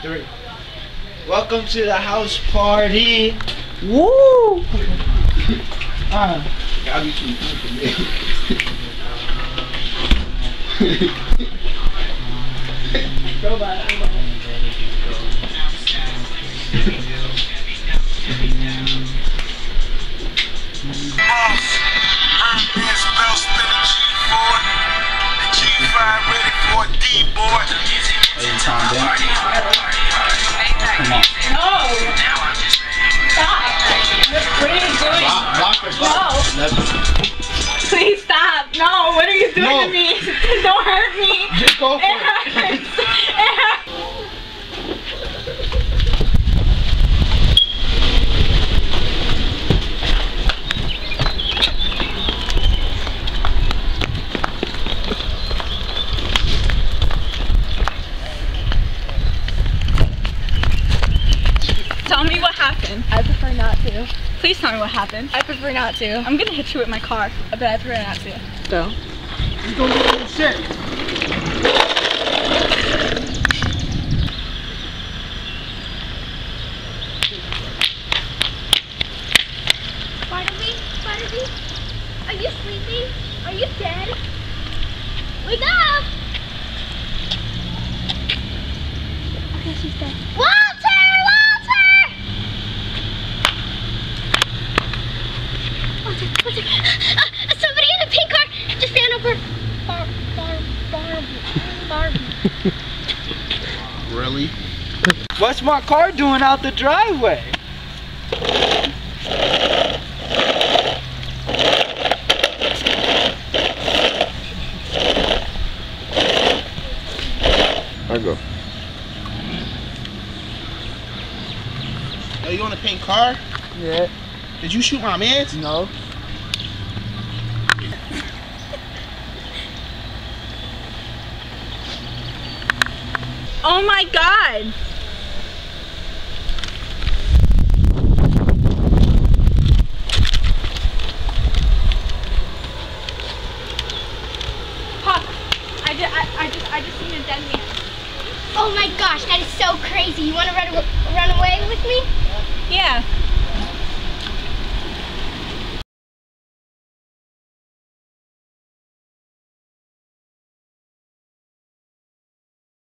3. Welcome to the house party. Woo! Gotta be too good for me. Go back. Come on. No! Stop! What are you doing? No! Please stop! No! What are you doing to me? Don't hurt me! Just go for it! Tell me what happened. I prefer not to. Please tell me what happened. I prefer not to. I'm gonna hit you with my car, but I prefer not to. Go. You gonna get some shit. Barnaby? Barnaby? Are you sleeping? Are you dead? Wake up! Okay, she's dead. Walter! Walter! Walter! Somebody in a pink car just ran over Barbie. Really? What's my car doing out the driveway? I go. Are you on a pink car? Yeah. Did you shoot my mans? No. Oh my god! Pop, I just seen a dead man. Oh my gosh, that is so crazy. You want to run away with